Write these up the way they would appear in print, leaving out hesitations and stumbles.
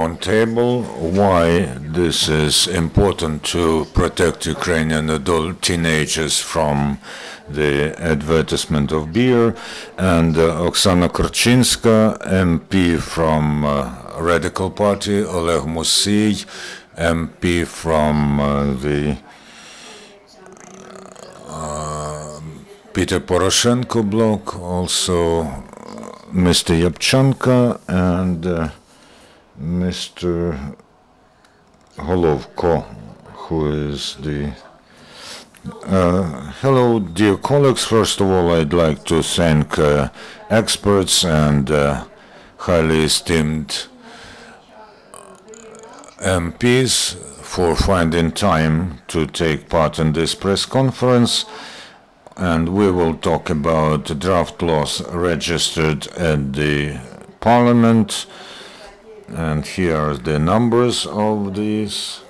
On table why this is important to protect Ukrainian adult teenagers from the advertisement of beer, and Oksana Korchynska, MP from Radical Party, Oleg Musiy, MP from the Peter Poroshenko bloc, also Mr. Yabchanka and Mr. Holovko, who is the... hello, dear colleagues. First of all, I'd like to thank experts and highly esteemed MPs for finding time to take part in this press conference. And we will talk about draft laws registered at the Parliament. And here are the numbers of these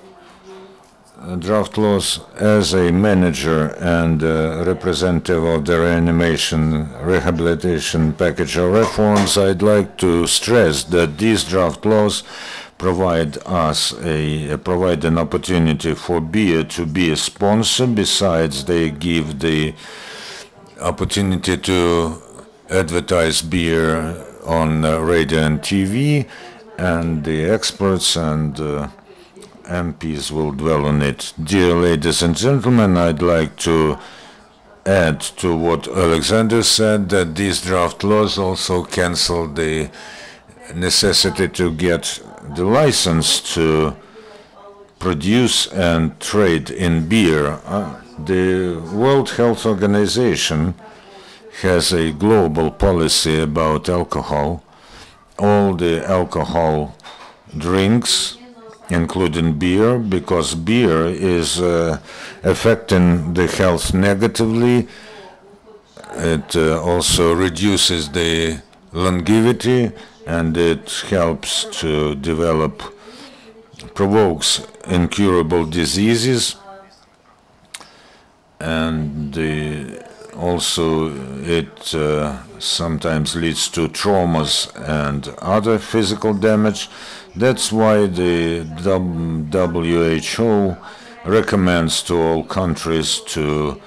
draft laws. As a manager and representative of the Reanimation rehabilitation package of reforms, I'd like to stress that these draft laws provide an opportunity for beer to be a sponsor. Besides, they give the opportunity to advertise beer on radio and TV, and the experts and MPs will dwell on it. Dear ladies and gentlemen, I'd like to add to what Alexander said, that these draft laws also cancel the necessity to get the license to produce and trade in beer. The World Health Organization has a global policy about alcohol. All the alcohol drinks, including beer, because beer is affecting the health negatively. It also reduces the longevity, and it helps to develop, provokes incurable diseases, and also it sometimes leads to traumas and other physical damage. That's why the WHO recommends to all countries to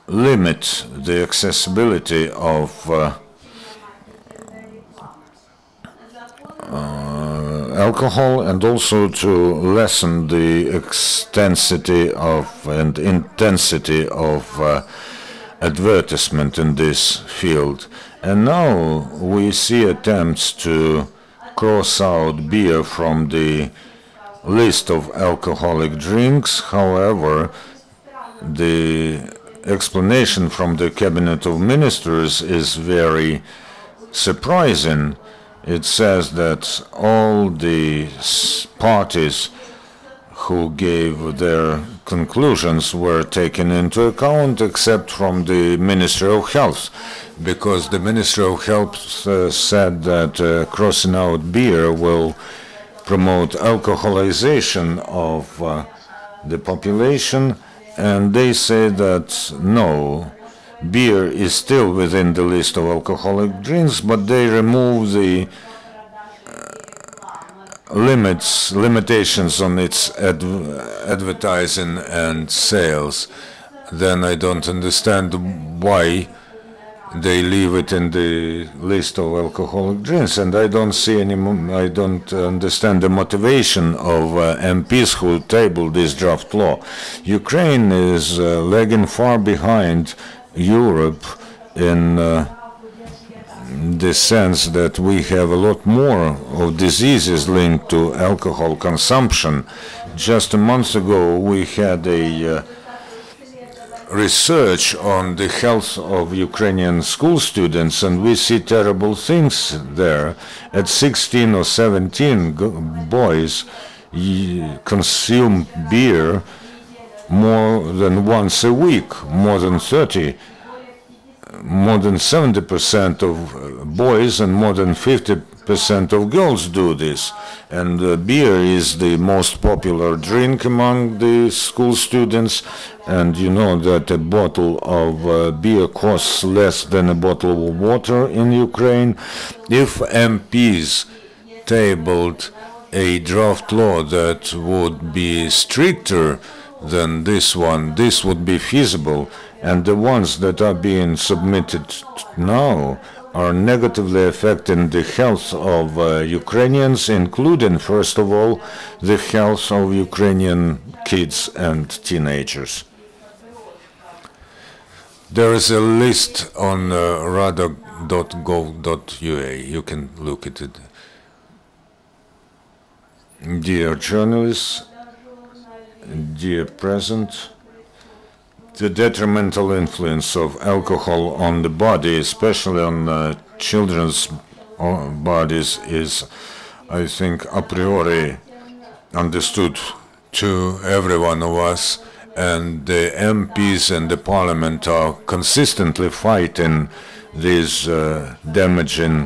limit the accessibility of alcohol, and also to lessen the extensity of and intensity of advertisement in this field. And now we see attempts to cross out beer from the list of alcoholic drinks. However, the explanation from the Cabinet of Ministers is very surprising. It says that all the parties who gave their conclusions were taken into account, except from the Ministry of Health, because the Ministry of Health said that crossing out beer will promote alcoholization of the population, and they say that no, beer is still within the list of alcoholic drinks, but they remove the limitations on its advertising and sales. Then I don't understand why they leave it in the list of alcoholic drinks, and I don't see I don't understand the motivation of MPs who tabled this draft law. Ukraine is lagging far behind Europe in the sense that we have a lot more of diseases linked to alcohol consumption. Just a month ago, we had a research on the health of Ukrainian school students, and we see terrible things there. At 16 or 17, boys consume beer more than once a week, more than 30. More than 70% of boys and more than 50% of girls do this. And beer is the most popular drink among the school students. And you know that a bottle of beer costs less than a bottle of water in Ukraine. If MPs tabled a draft law that would be stricter than this one, this would be feasible, and the ones that are being submitted now are negatively affecting the health of Ukrainians, including, first of all, the health of Ukrainian kids and teenagers. There is a list on rada.gov.ua. You can look at it. Dear journalists, dear present, the detrimental influence of alcohol on the body, especially on children's bodies, is, I think, a priori understood to every one of us, and the MPs and the parliament are consistently fighting these damaging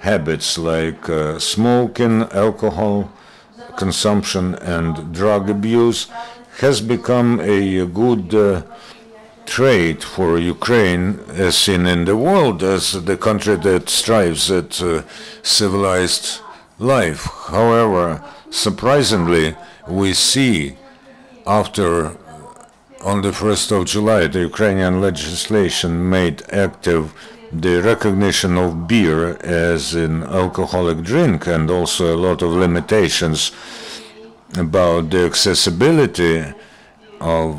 habits like smoking, alcohol consumption, and drug abuse. Has become a good trait for Ukraine, as seen in the world, as the country that strives at civilized life. However, surprisingly, we see after on the 1st of July, the Ukrainian legislation made active the recognition of beer as an alcoholic drink, and also a lot of limitations about the accessibility of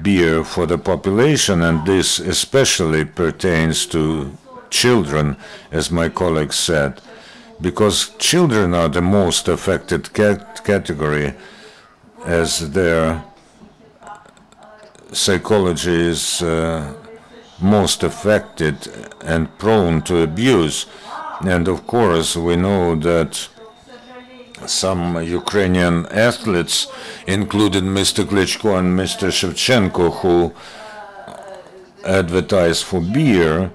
beer for the population, and this especially pertains to children, as my colleague said, because children are the most affected category, as their psychology is most affected and prone to abuse. And of course, we know that some Ukrainian athletes, including Mr. Klitschko and Mr. Shevchenko, who advertise for beer,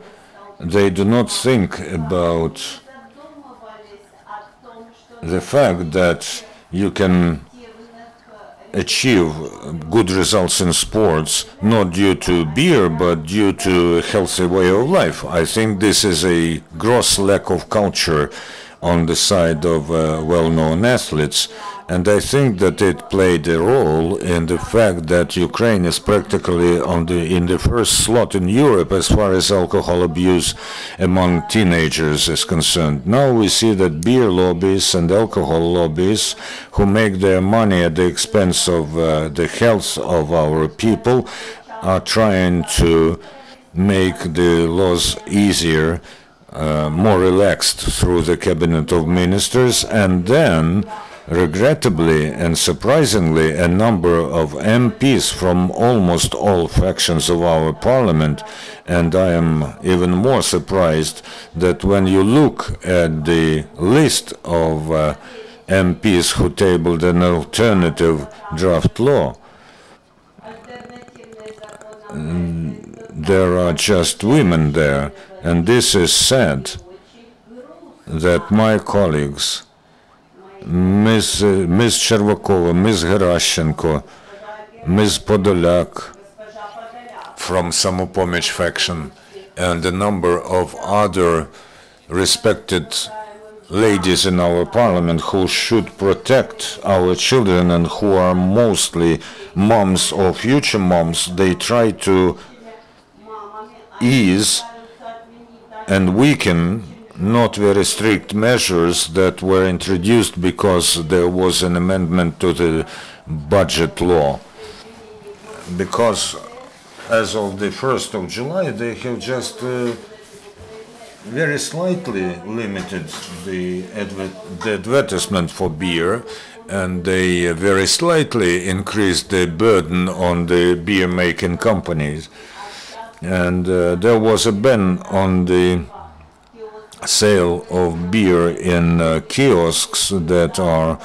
they do not think about the fact that you can achieve good results in sports not due to beer but due to a healthy way of life. I think this is a gross lack of culture on the side of well-known athletes, and I think that it played a role in the fact that Ukraine is practically in the first slot in Europe as far as alcohol abuse among teenagers is concerned. Now we see that beer lobbies and alcohol lobbies, who make their money at the expense of the health of our people, are trying to make the laws easier, more relaxed through the Cabinet of Ministers, and then, regrettably and surprisingly, a number of MPs from almost all factions of our parliament, and I am even more surprised that when you look at the list of MPs who tabled an alternative draft law, there are just women there. And this is sad that my colleagues, Ms. Chervakova, Ms. Gerashchenko, Ms. Podolyak from Samopomich faction, and a number of other respected ladies in our parliament who should protect our children and who are mostly moms or future moms, they try to ease and weaken not very strict measures that were introduced because there was an amendment to the budget law. Because as of the 1st of July, they have just very slightly limited the advertisement for beer, and they very slightly increased the burden on the beer-making companies. And there was a ban on the sale of beer in kiosks that are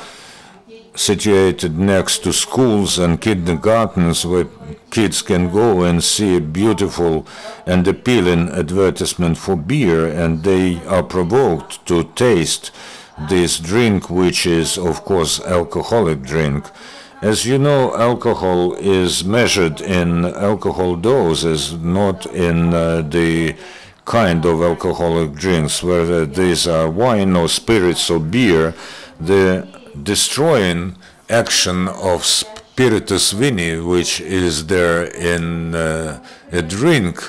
situated next to schools and kindergartens, where kids can go and see a beautiful and appealing advertisement for beer, and they are provoked to taste this drink, which is, of course, alcoholic drink. As you know, alcohol is measured in alcohol doses, not in the kind of alcoholic drinks, whether these are wine or spirits or beer, the destroying action of spiritus vini, which is there in a drink,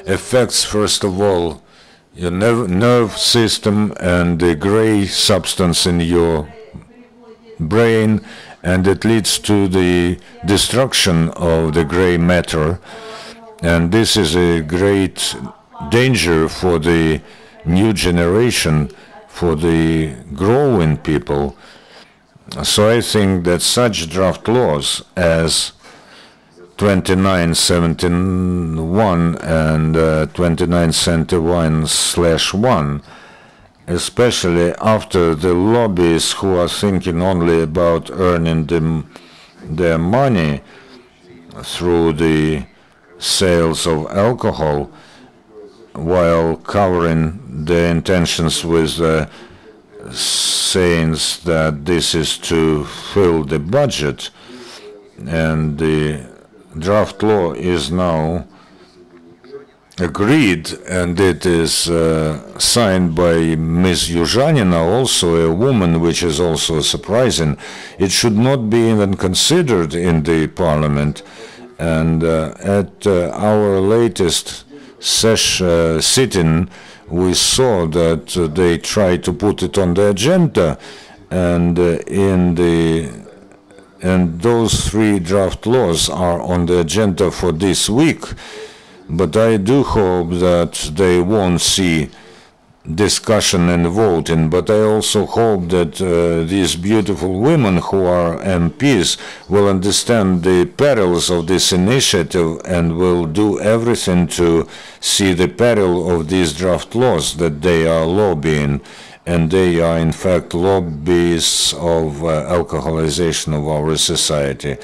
affects first of all your nerve system and the gray substance in your brain, and it leads to the destruction of the gray matter. And this is a great danger for the new generation, for the growing people. So I think that such draft laws as 2971 and 2971/1, especially after the lobbyists who are thinking only about earning their money through the sales of alcohol, while covering their intentions with sayings that this is to fill the budget, and the draft law is now agreed, and it is signed by Ms. Yuzhanina, also a woman, which is also surprising. It should not be even considered in the parliament. And at our latest sitting, we saw that they tried to put it on the agenda, and and those three draft laws are on the agenda for this week. But I do hope that they won't see discussion and voting, but I also hope that these beautiful women who are MPs will understand the perils of this initiative and will do everything to see the peril of these draft laws that they are lobbying, and they are in fact lobbyists of alcoholization of our society.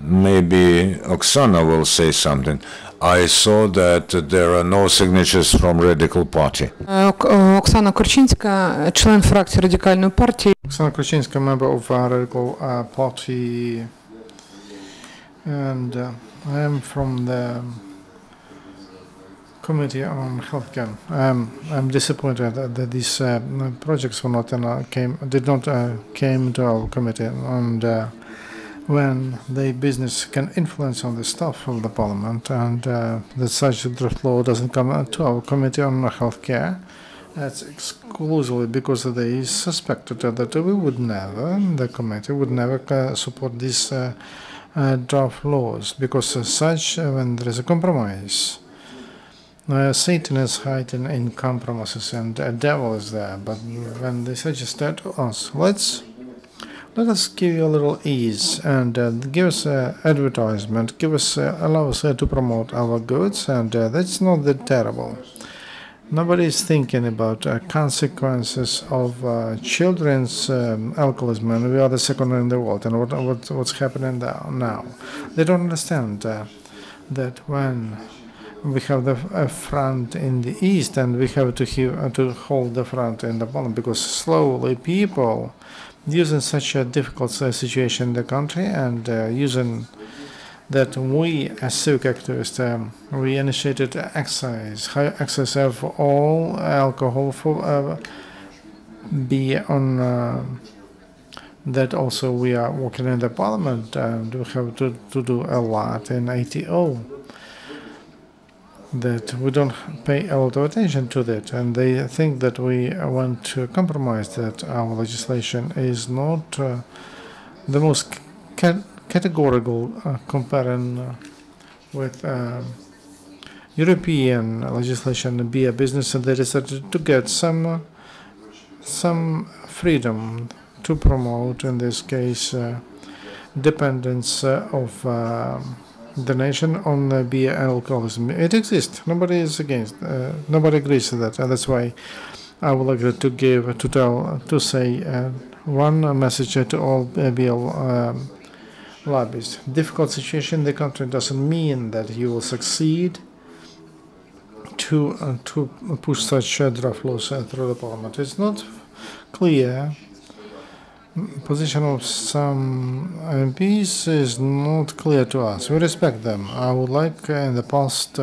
Maybe Oksana will say something. I saw that there are no signatures from Radical Party. Oksana Korchynska, член фракції Радикальної партії. Oksana Korchynska, member of Radical Party, and I am from the Committee on Healthcare. I'm disappointed that these projects were not did not came to our committee, and when the business can influence on the staff of the parliament, and that such draft law doesn't come to our committee on healthcare, that's exclusively because they suspected that we would never, the committee would never support these draft laws, because when there is a compromise, Satan is hiding in compromises and the devil is there. But when they suggest that to us, let us give you a little ease and give us advertisement, allow us to promote our goods, and that's not that terrible. Nobody is thinking about consequences of children's alcoholism, and we are the second in the world, and what's happening now. They don't understand that when we have the front in the east, and we have to hold the front in the bottom, because slowly people using such a difficult situation in the country, and using that we as civic activists, we initiated high excise of all alcohol for beer on that. Also we are working in the parliament, and we have to do a lot in ATO, that we don't pay a lot of attention to that, and they think that we want to compromise, that our legislation is not the most categorical comparing with European legislation, be a business, and they decided to get some freedom to promote, in this case, dependence of the nation on beer and alcoholism. It exists. Nobody is against. Nobody agrees to that, and that's why I would like to say one message to all beer lobbyists. Difficult situation in the country doesn't mean that you will succeed to push such draft laws through the parliament. It's not clear. Position of some MPs is not clear to us. We respect them. I would like in the past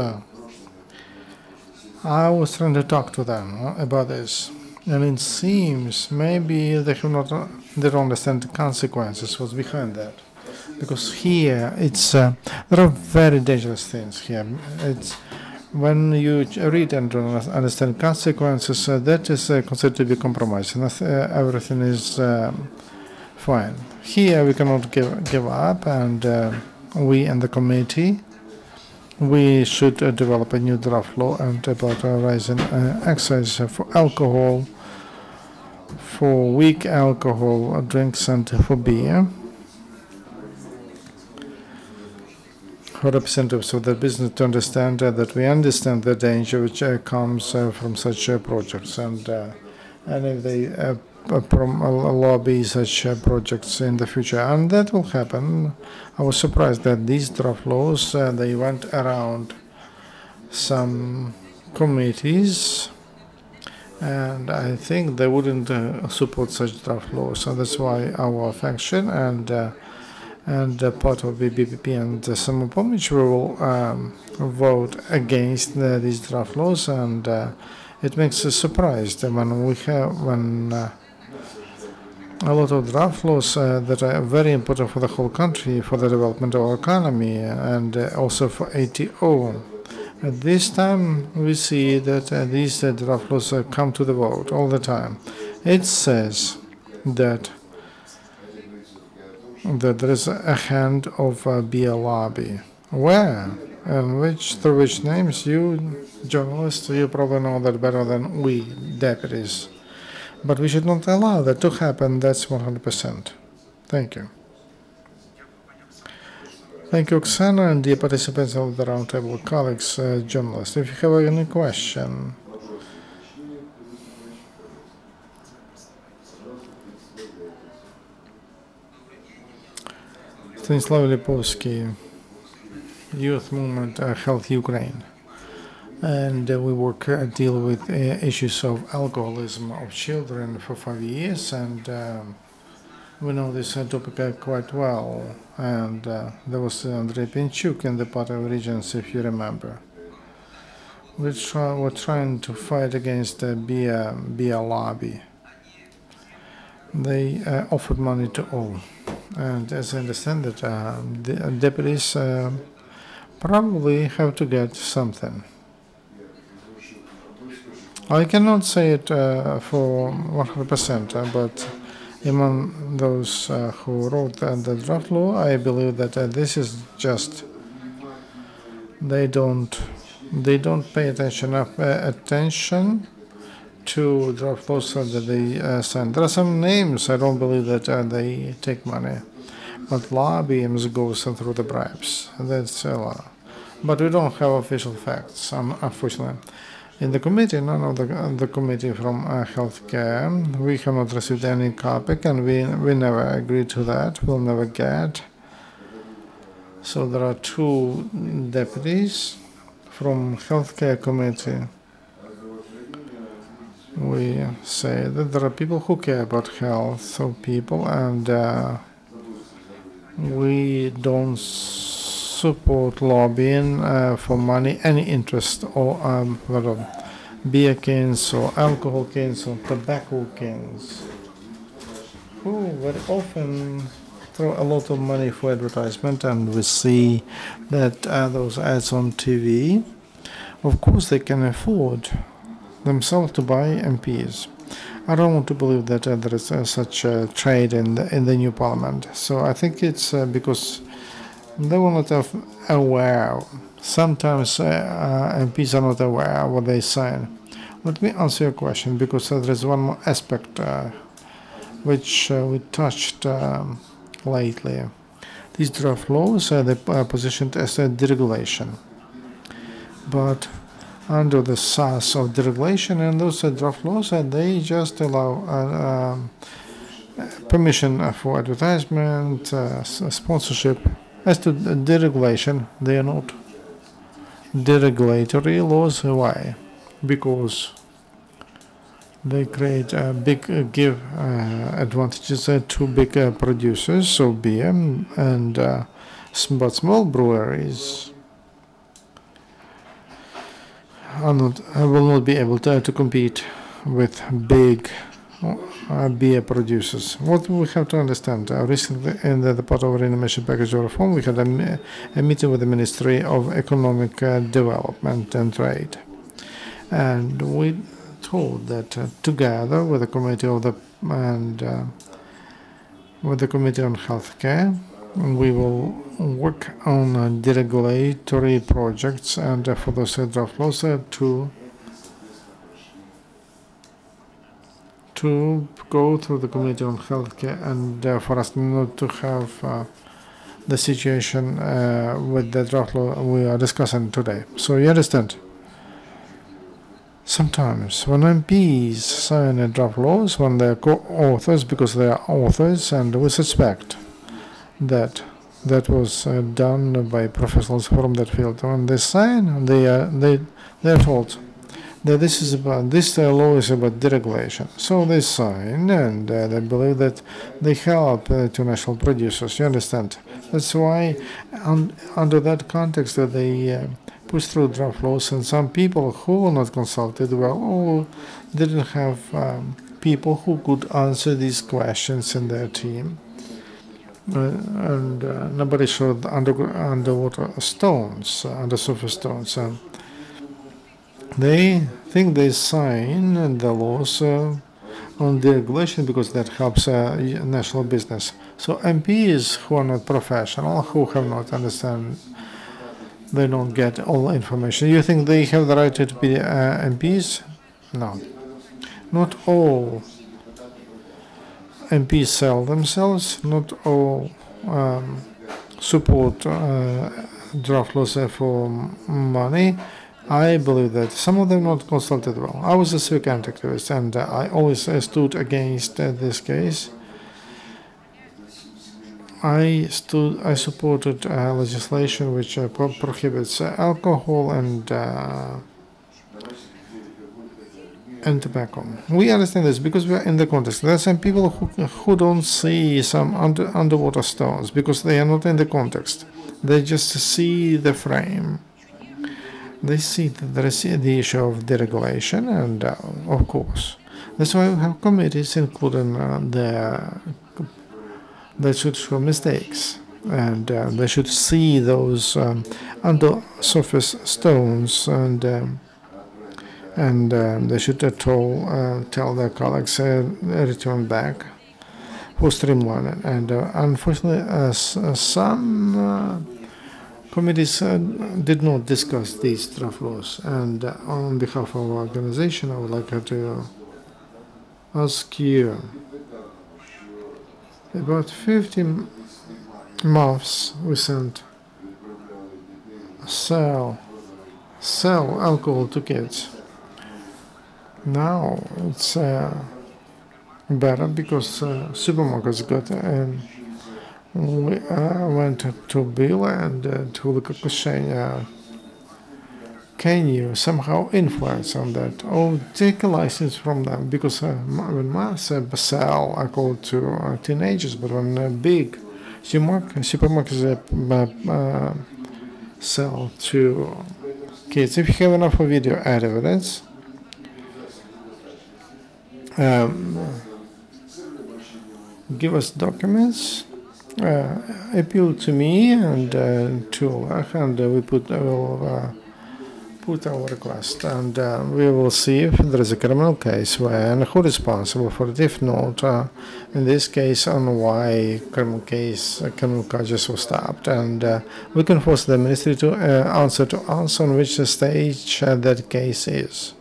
I was trying to talk to them about this, and it seems maybe they don't understand the consequences, what's behind that. Because here there are very dangerous things here. It's when you read and don't understand consequences, that is considered to be compromise, and everything is fine. Here we cannot give up, and we and the committee, we should develop a new draft law and about rising excise for alcohol, for weak alcohol drinks, and for beer. For representatives of the business to understand that we understand the danger which comes from such projects, and if they lobby such projects in the future, and that will happen. I was surprised that these draft laws they went around some committees, and I think they wouldn't support such draft laws. So that's why our faction and part of the BPP and Samopomich will vote against these draft laws, and it makes us surprised when a lot of draft laws that are very important for the whole country, for the development of our economy, and also for ATO. At this time, we see that these draft laws come to the vote all the time. It says that there is a hand of beer lobby. Where? And through which names? You journalists, you probably know that better than we deputies. But we should not allow that to happen. That's 100%. Thank you. Thank you, Oksana, and the participants of the roundtable, colleagues, journalists. If you have any question. Stanislav Lipovsky, Youth Movement Health Ukraine. And we work deal with issues of alcoholism of children for 5 years, and we know this topic quite well. And there was Andrei Pinchuk in the part of regions, if you remember. We're trying to fight against the beer lobby. They offered money to all, and as I understand it, the deputies probably have to get something. I cannot say it for 100%, but among those who wrote the draft law, I believe that this is just they don't pay attention to draft laws that they send. There are some names I don't believe that they take money, but lobbying goes through the bribes. That's a lot. But we don't have official facts, unfortunately. In the committee, none of the committee from healthcare, we have not received any copy, and we never agreed to that. We'll never get. So there are 2 deputies from healthcare committee. We say that there are people who care about health of people, and we don't support lobbying for money, any interest, or beer cans or alcohol cans or tobacco cans, who very often throw a lot of money for advertisement, and we see that those ads on TV, of course they can afford themselves to buy MPs. I don't want to believe that there is such a trade in the new parliament. So I think it's because they were not aware. Sometimes MPs are not aware of what they sign. Let me answer your question, because there is one more aspect which we touched lately. These draft laws they are positioned as a deregulation, but under the SAS of deregulation, and those draft laws they just allow permission for advertisement, sponsorship. As to deregulation, they are not deregulatory laws. Why? Because they create give advantages to big producers of beer, and but small breweries will not be able to compete with big beer producers. What we have to understand, recently in the part of Reanimation package of reform, we had a meeting with the Ministry of Economic Development and Trade. And we told that together with the Committee of with the Committee on Healthcare, we will work on deregulatory projects and for those draft laws to go through the Committee on Healthcare and for us not to have the situation with the draft law we are discussing today. So you understand? Sometimes when MPs sign a draft laws, when they are co-authors, because they are authors, and we suspect that that was done by professionals from that field. When they sign, they are told that this law is about deregulation. So they sign, and they believe that they help to national producers. You understand? That's why, under that context, that they push through draft laws, and some people who were not consulted well or didn't have people who could answer these questions in their team. And nobody showed underwater stones, undersurface stones. They think they sign the laws on deregulation because that helps national business. So MPs who are not professional, who have not understand, they don't get all information. You think they have the right to be MPs? No. Not all MPs sell themselves. Not all support draft laws for money. I believe that some of them not consulted well. I was a civic activist, and I always stood against this case. I supported legislation which prohibits alcohol and tobacco. We understand this because we are in the context. There are some people who don't see some underwater stones because they are not in the context. They just see the frame. They see that there is the issue of deregulation, and of course, that's why we have committees, including they should show mistakes, and they should see those under surface stones, and they should tell their colleagues return back for streamlining. And unfortunately, some committees did not discuss these draft laws. And on behalf of our organization, I would like to ask you. About 50 months we sent sell alcohol to kids. Now it's better because supermarkets got we went to Bill and to the Korchynska. Can you somehow influence on that, or take a license from them? Because when mass sell alcohol to teenagers, but when big supermarkets sell to kids, if you have enough video evidence, give us documents, appeal to me and to Oleg, and we put our request, and we will see if there is a criminal case and who is responsible for it. If not, in this case, on why criminal charges were stopped, and we can force the ministry to answer to us on which stage that case is.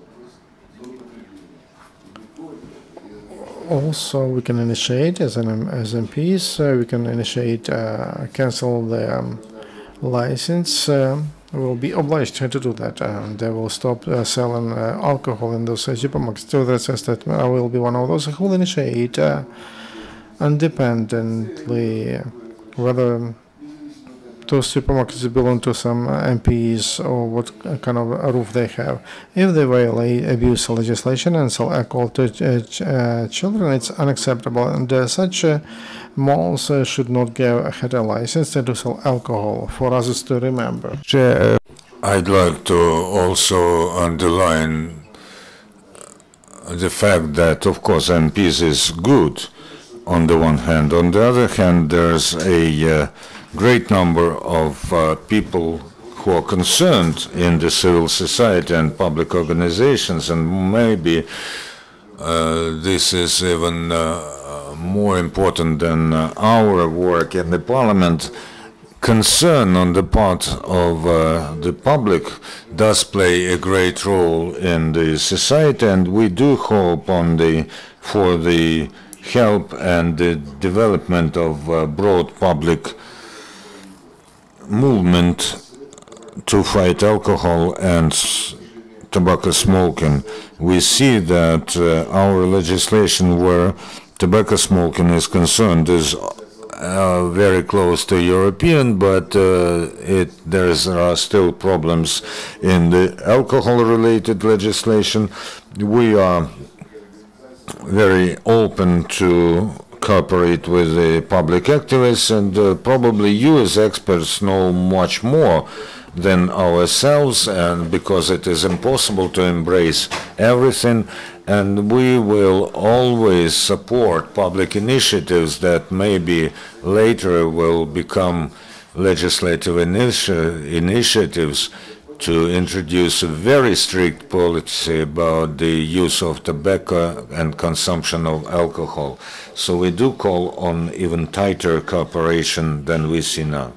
Also, we can initiate as MPs. We can initiate cancel the license. Will be obliged to do that, and they will stop selling alcohol in those supermarkets. So that says that I will be one of those who will initiate independently whether those supermarkets belong to some MPs or what kind of a roof they have. If they violate abuse legislation and sell alcohol to children, it's unacceptable, and such malls should not get a license to sell alcohol. For us to remember. I'd like to also underline the fact that, of course, MPs is good on the one hand. On the other hand, there's a great number of people who are concerned in the civil society and public organizations, and maybe this is even more important than our work in the parliament. Concern on the part of the public does play a great role in the society, and we do hope for the help and the development of broad public movement to fight alcohol and tobacco smoking. We see that our legislation where tobacco smoking is concerned is very close to European, but there are still problems in the alcohol-related legislation. We are very open to cooperate with the public activists, and probably you as experts know much more than ourselves, and because it is impossible to embrace everything, and we will always support public initiatives that maybe later will become legislative initiatives to introduce a very strict policy about the use of tobacco and consumption of alcohol. So we do call on even tighter cooperation than we see now.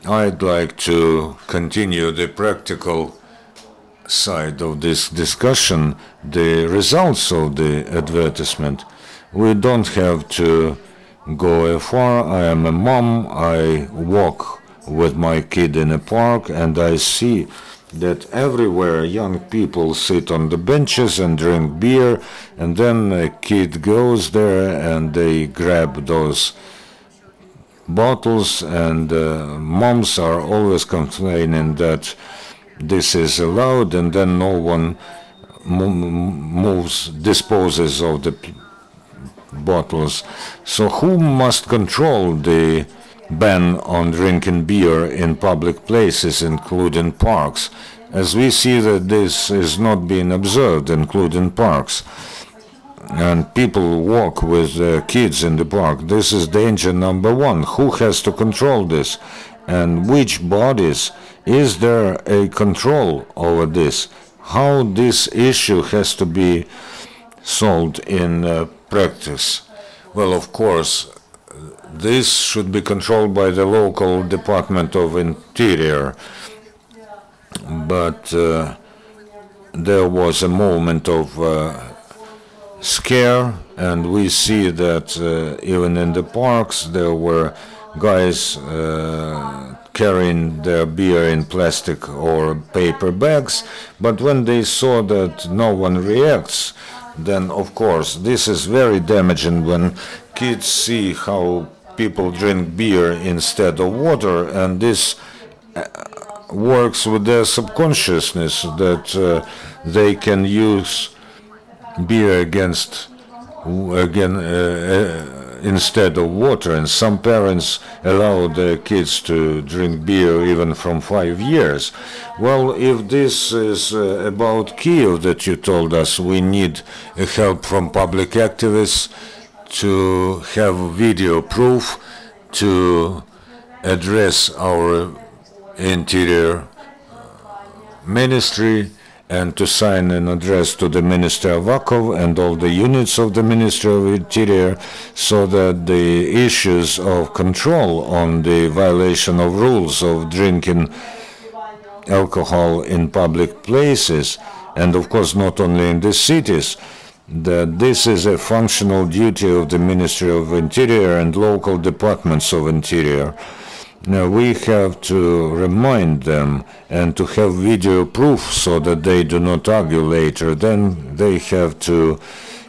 I'd like to continue the practical side of this discussion, the results of the advertisement. We don't have to go far. I am a mom. I walk with my kid in a park, and I see that everywhere young people sit on the benches and drink beer, and then a kid goes there and they grab those bottles, and moms are always complaining that this is allowed, and then no one disposes of the bottles. So who must control the ban on drinking beer in public places, including parks? As we see that this is not being observed, including parks, and people walk with kids in the park. This is danger number one. Who has to control this? And which bodies? Is there a control over this? How this issue has to be solved in practice? Well, of course, this should be controlled by the local Department of Interior. But there was a moment of scare, and we see that even in the parks there were guys carrying their beer in plastic or paper bags, but when they saw that no one reacts, then of course this is very damaging when kids see how people drink beer instead of water, and this works with their subconsciousness that they can use beer instead of water, and some parents allow their kids to drink beer even from 5 years. Well, if this is about Kiev that you told us, we need help from public activists to have video proof to address our interior ministry and to sign an address to the Minister Avakov and all the units of the Ministry of Interior, so that the issues of control on the violation of rules of drinking alcohol in public places, and of course not only in the cities, that this is a functional duty of the Ministry of Interior and local departments of Interior. Now we have to remind them and to have video proof so that they do not argue later. Then they have to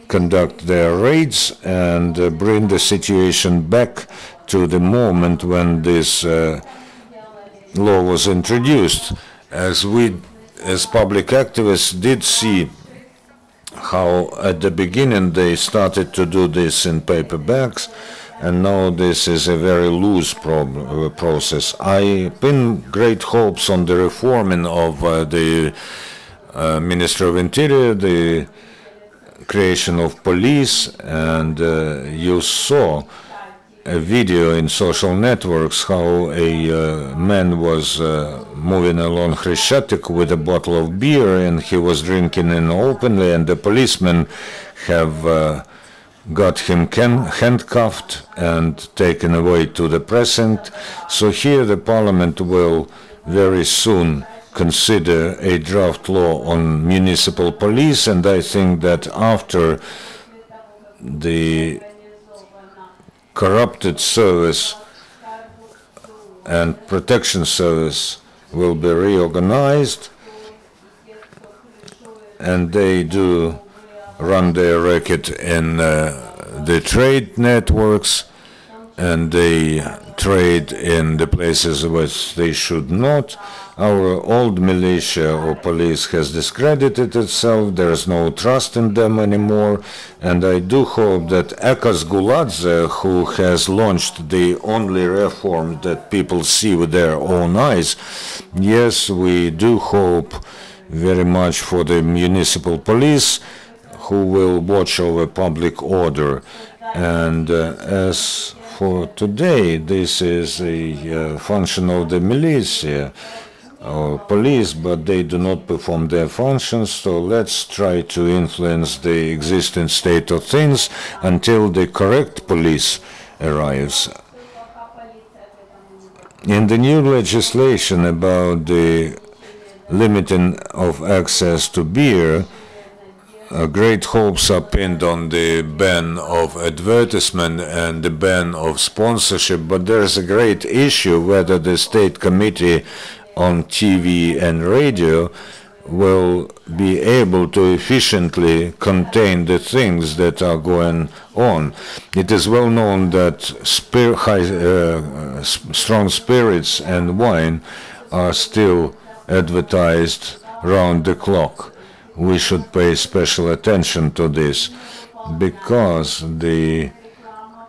conduct their raids and bring the situation back to the moment when this law was introduced. As we, as public activists, did see how at the beginning they started to do this in paper bags, and now this is a very loose process. I pin great hopes on the reforming of the Ministry of Interior, the creation of police, and you saw a video in social networks how a man was moving along Khreshchatyk with a bottle of beer, and he was drinking it openly, and the policemen have got him handcuffed and taken away to the precinct. So here the parliament will very soon consider a draft law on municipal police, and I think that after the corrupted service and protection service will be reorganized, and they do run their racket in the trade networks, and they trade in the places which they should not. Our old militia or police has discredited itself. There is no trust in them anymore, and I do hope that Ekas Guladze, who has launched the only reform that people see with their own eyes, yes, we do hope very much for the municipal police, who will watch over public order. And as for today, this is a function of the militia or police, but they do not perform their functions, so let's try to influence the existing state of things until the correct police arrives. In the new legislation about the limiting of access to beer, great hopes are pinned on the ban of advertisement and the ban of sponsorship, but there's a great issue whether the State Committee on TV and radio will be able to efficiently contain the things that are going on. It is well known that strong spirits and wine are still advertised round the clock. We should pay special attention to this, because the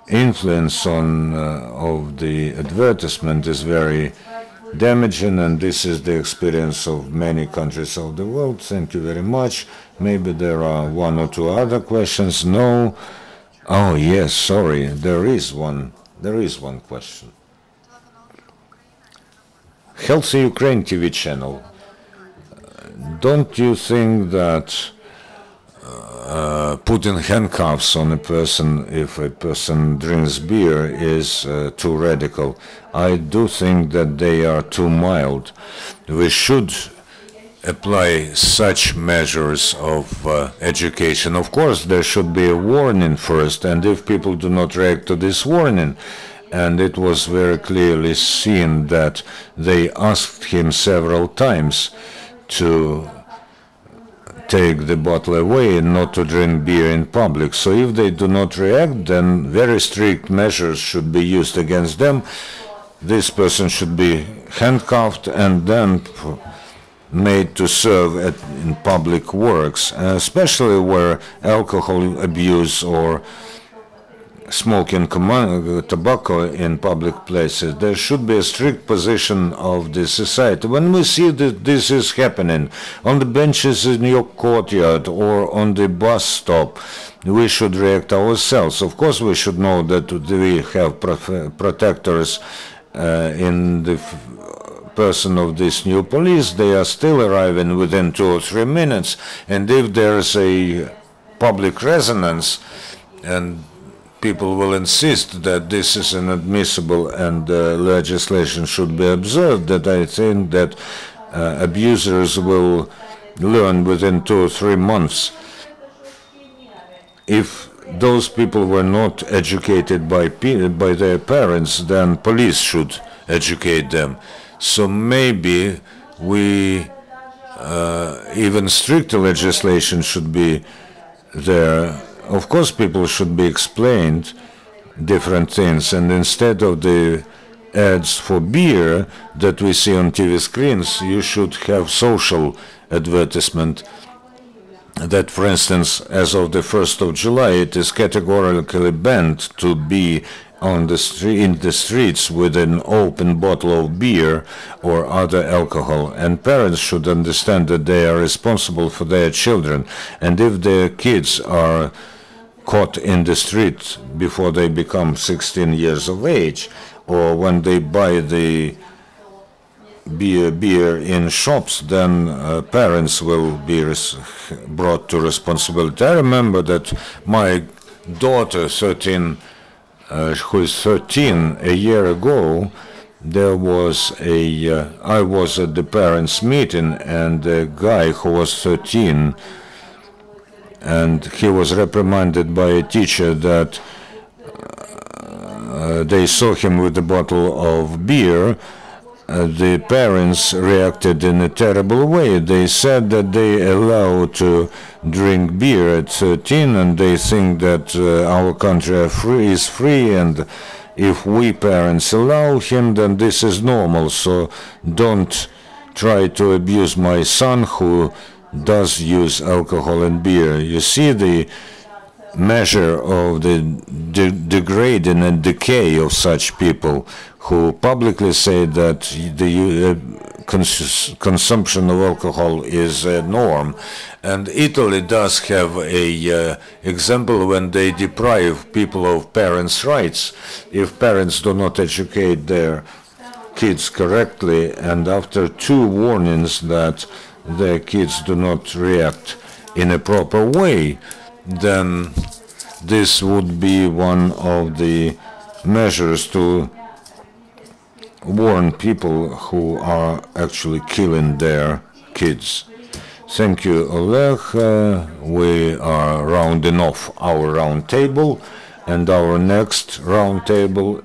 influence of the advertisement is very damaging, and this is the experience of many countries of the world. Thank you very much. Maybe there are one or two other questions. No? Oh yes, sorry, there is one question. Healthy Ukraine TV channel. Don't you think that putting handcuffs on a person if a person drinks beer is too radical? I do think that they are too mild. We should apply such measures of education. Of course, there should be a warning first, and if people do not react to this warning, and it was very clearly seen that they asked him several times to take the bottle away and not to drink beer in public. So if they do not react, then very strict measures should be used against them. This person should be handcuffed and then made to serve in public works, especially where alcohol abuse or smoking tobacco in public places. There should be a strict position of the society. When we see that this is happening on the benches in your courtyard or on the bus stop, we should react ourselves. Of course, we should know that we have protectors in the person of this new police. They are still arriving within 2 or 3 minutes, and if there is a public resonance and people will insist that this is inadmissible and legislation should be observed, that I think that abusers will learn within 2 or 3 months. If those people were not educated by their parents, then police should educate them. So maybe even stricter legislation should be there. Of course, people should be explained different things, and instead of the ads for beer that we see on TV screens, you should have social advertisement that, for instance, as of the 1st of July, it is categorically banned to be on in the streets with an open bottle of beer or other alcohol, and parents should understand that they are responsible for their children, and if their kids are caught in the street before they become 16 years of age, or when they buy the beer in shops, then parents will be brought to responsibility. I remember that my daughter, who is 13, a year ago, I was at the parents' meeting, and a guy who was 13, and he was reprimanded by a teacher that they saw him with a bottle of beer. The parents reacted in a terrible way. They said that they allow to drink beer at 13, and they think that our country is free, and if we parents allow him, then this is normal. So don't try to abuse my son who does use alcohol and beer. You see the measure of the degrading and decay of such people who publicly say that the consumption of alcohol is a norm. And Italy does have a example when they deprive people of parents' rights. If parents do not educate their kids correctly, and after 2 warnings that their kids do not react in a proper way, then this would be one of the measures to warn people who are actually killing their kids. Thank you, Oleg. We are rounding off our round table, and our next round table